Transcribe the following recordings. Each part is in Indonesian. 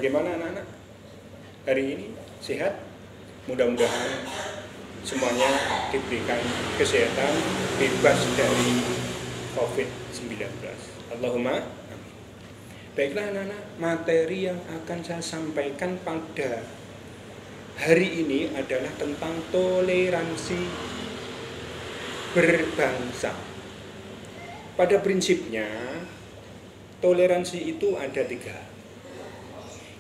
Bagaimana anak-anak? Hari ini sehat? Mudah-mudahan semuanya diberikan kesehatan, bebas dari COVID-19. Allahumma amin. Baiklah anak-anak, materi yang akan saya sampaikan pada hari ini adalah tentang toleransi berbangsa. Pada prinsipnya, toleransi itu ada 3.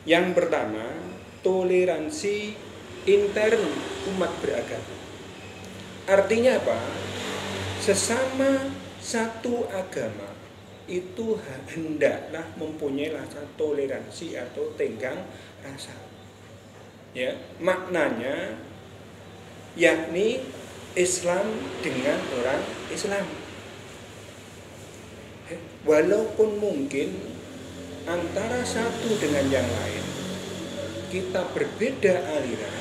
Yang pertama, toleransi intern umat beragama. Artinya apa? Sesama satu agama itu hendaklah mempunyai rasa toleransi atau tenggang rasa. Ya, maknanya yakni Islam dengan orang Islam. Walaupun mungkin antara satu dengan yang lain kita berbeda aliran,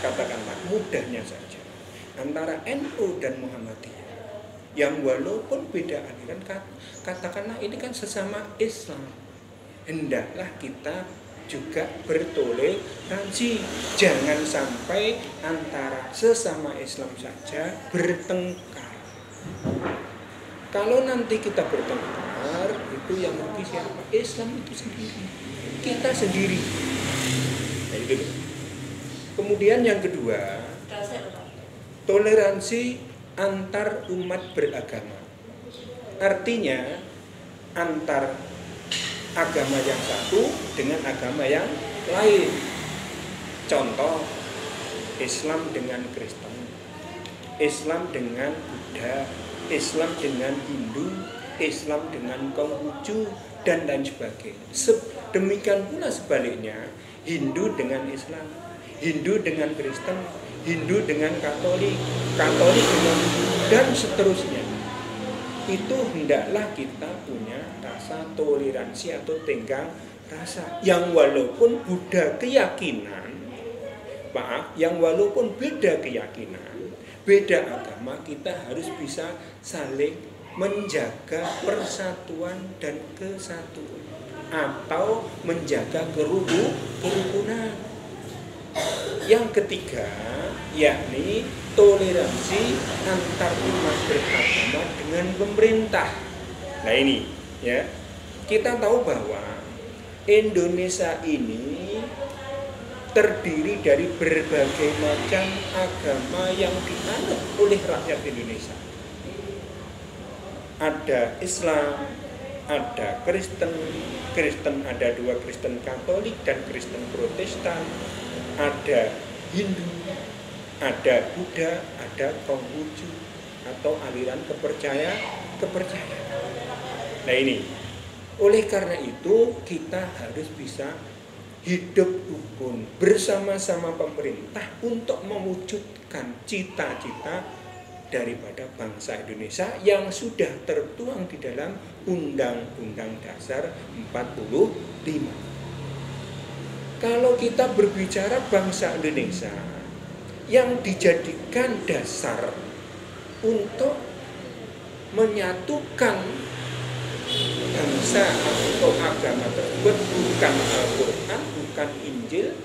katakanlah mudahnya saja, antara NU dan Muhammadiyah, yang walaupun beda aliran, katakanlah ini kan sesama Islam, hendaklah kita juga bertoleransi. Jangan sampai antara sesama Islam saja bertengkar. Kalau nanti kita bertengkar, itu yang rugi siapa? Islam itu sendiri, kita sendiri. Nah, itu. Kemudian yang kedua, toleransi antar umat beragama. Artinya antar agama yang satu dengan agama yang lain. Contoh, Islam dengan Kristen, Islam dengan Buddha, Islam dengan Hindu, Islam dengan Konghucu, dan lain sebagainya. Demikian pula sebaliknya, Hindu dengan Islam, Hindu dengan Kristen, Hindu dengan Katolik, Katolik dengan Hindu, dan seterusnya. Itu hendaklah kita punya rasa toleransi atau tenggang rasa. Yang walaupun beda keyakinan, yang walaupun beda keyakinan, beda agama, kita harus bisa saling menjaga persatuan dan kesatuan atau menjaga kerukunan. Yang ketiga, yakni toleransi antar umat beragama dengan pemerintah. Nah ini, ya, kita tahu bahwa Indonesia ini terdiri dari berbagai macam agama yang dianut oleh rakyat Indonesia. Ada Islam, ada Kristen, ada 2 Kristen Katolik dan Kristen Protestan, ada Hindu, ada Buddha, ada Konghucu atau aliran kepercayaan. Nah ini, oleh karena itu kita harus bisa hidup rukun bersama-sama pemerintah untuk mewujudkan cita-cita daripada bangsa Indonesia yang sudah tertuang di dalam Undang-Undang Dasar 45. Kalau kita berbicara bangsa Indonesia yang dijadikan dasar untuk menyatukan bangsa atau agama tersebut, bukan Al-Quran, bukan Injil,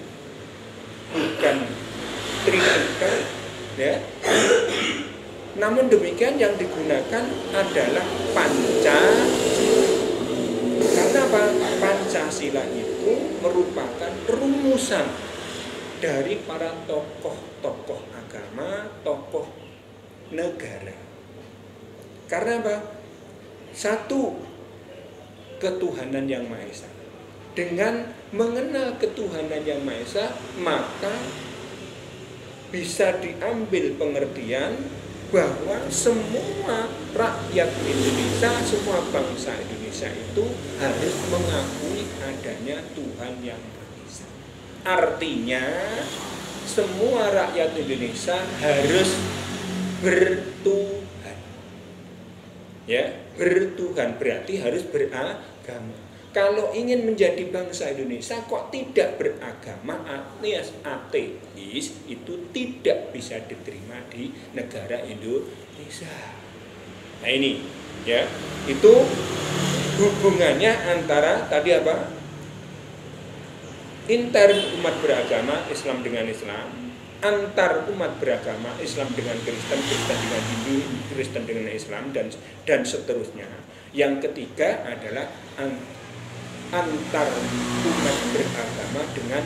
bukan Tripika, ya. Namun demikian yang digunakan adalah Pancasila. Karena apa? Pancasila itu merupakan rumusan dari para tokoh-tokoh agama, tokoh negara. Karena apa? Satu, ketuhanan yang Maha Esa. Dengan mengenal ketuhanan yang Maha Esa, maka bisa diambil pengertian bahwa semua rakyat Indonesia, semua bangsa Indonesia itu harus mengakui adanya Tuhan yang Maha Esa. Artinya semua rakyat Indonesia harus bertuhan. Ya, bertuhan berarti harus beragama. Kalau ingin menjadi bangsa Indonesia kok tidak beragama alias ateis, itu tidak bisa diterima di negara Indonesia. Nah ini, ya, itu hubungannya antara tadi apa? Intern umat beragama Islam dengan Islam, antar umat beragama Islam dengan Kristen, Kristen dengan Hindu, Kristen dengan Islam, dan seterusnya. Yang ketiga adalah antar umat beragama dengan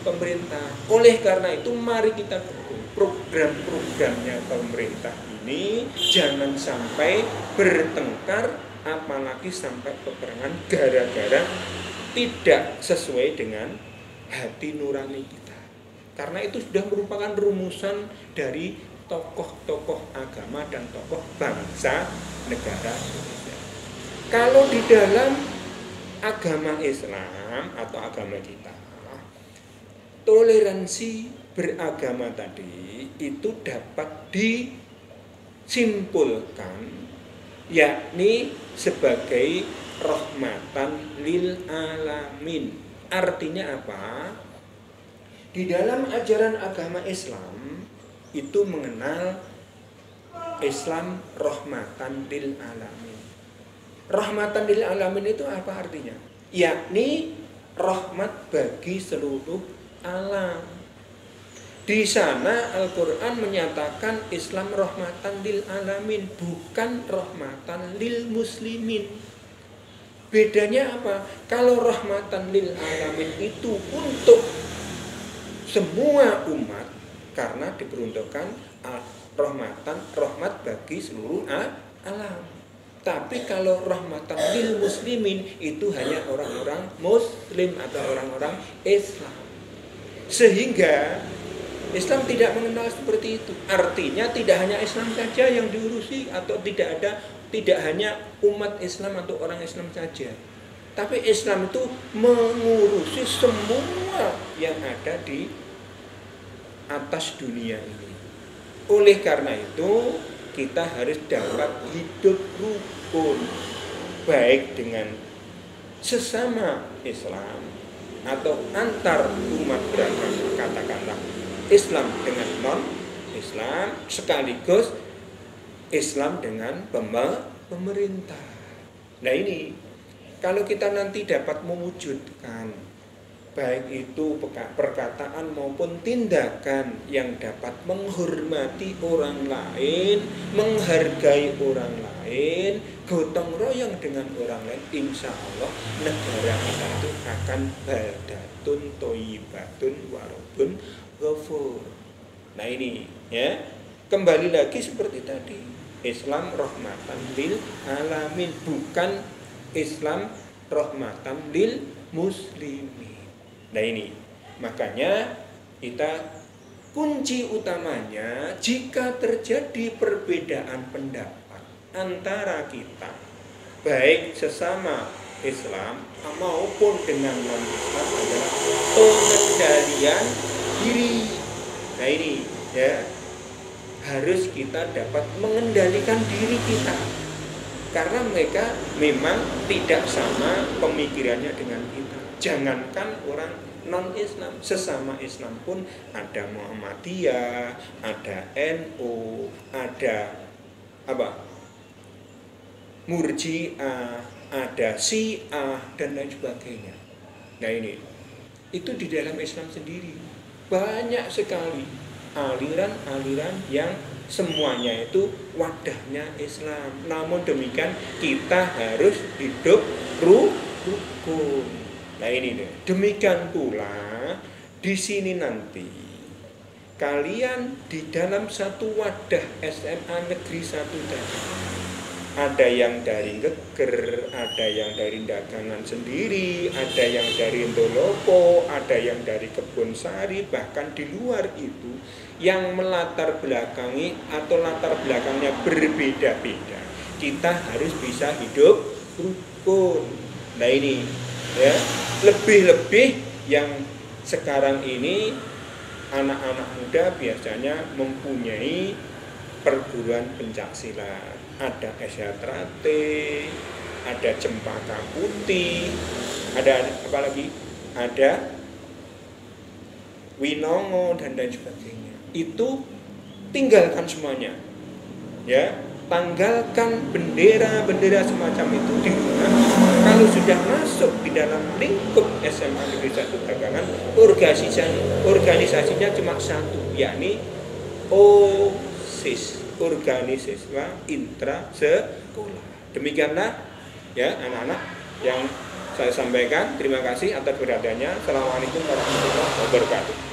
pemerintah. Oleh karena itu mari kita dukung program-programnya pemerintah ini, jangan sampai bertengkar, apalagi sampai peperangan gara-gara tidak sesuai dengan hati nurani kita. Karena itu sudah merupakan rumusan dari tokoh-tokoh agama dan tokoh bangsa negara Indonesia. Kalau di dalam agama Islam atau agama kita, toleransi beragama tadi itu dapat disimpulkan yakni sebagai rahmatan lil alamin. Artinya apa? Di dalam ajaran agama Islam itu mengenal Islam rahmatan lil alamin. Rahmatan lil alamin itu apa artinya? Yakni rahmat bagi seluruh alam. Di sana Al-Quran menyatakan Islam rahmatan lil alamin, bukan rahmatan lil muslimin. Bedanya apa? Kalau rahmatan lil alamin itu untuk semua umat, karena diperuntukkan rahmat bagi seluruh alam. Tapi kalau rahmatan lil muslimin itu hanya orang-orang muslim atau orang-orang Islam. Sehingga Islam tidak mengenal seperti itu. Artinya tidak hanya Islam saja yang diurusi, atau tidak hanya umat Islam atau orang Islam saja. Tapi Islam itu mengurusi semua yang ada di atas dunia ini. Oleh karena itu kita harus dapat hidup rukun, baik dengan sesama Islam atau antar umat beragama, katakanlah Islam dengan non-Islam, sekaligus Islam dengan pemerintah. Nah ini, kalau kita nanti dapat mewujudkan baik itu perkataan maupun tindakan yang dapat menghormati orang lain, menghargai orang lain, gotong royong dengan orang lain, insya Allah negara kita itu akan baldatun toyibatun warobun ghafur. Nah ini ya, kembali lagi seperti tadi, Islam rahmatan lil alamin, bukan Islam rahmatan lil muslimin. Nah ini, makanya kita kunci utamanya jika terjadi perbedaan pendapat antara kita, baik sesama Islam maupun dengan non-Islam, adalah pengendalian diri. Nah ini ya, harus kita dapat mengendalikan diri kita, karena mereka memang tidak sama pemikirannya dengan kita. Jangankan orang non-Islam, sesama Islam pun ada Muhammadiyah, ada NU, ada Murji'ah, ada Syiah dan lain sebagainya. Nah ini, itu di dalam Islam sendiri banyak sekali aliran-aliran yang semuanya itu wadahnya Islam. Namun demikian kita harus hidup rukun. Nah ini deh. Demikian pula di sini nanti kalian di dalam satu wadah SMA Negeri 1 tadi, ada yang dari Geger, ada yang dari dagangan sendiri, ada yang dari Ndolopo, ada yang dari Kebun Sari, bahkan di luar itu yang melatar belakangi atau latar belakangnya berbeda-beda. Kita harus bisa hidup rukun. Nah ini ya, lebih-lebih yang sekarang ini anak-anak muda biasanya mempunyai perguruan pencaksilat. Ada Esyatrate, ada Cempaka Putih, ada apa lagi? Ada Winongo dan lain sebagainya. Itu tinggalkan semuanya. Ya, tanggalkan bendera-bendera semacam itu di rumah. Kalau sudah masuk di dalam lingkup SMA Negeri 1 Dagangan, organisasinya cuma satu, yakni OSIS, organisasi intra sekolah. Demikianlah ya anak-anak yang saya sampaikan. Terima kasih atas perhatiannya. Assalamualaikum warahmatullahi wabarakatuh.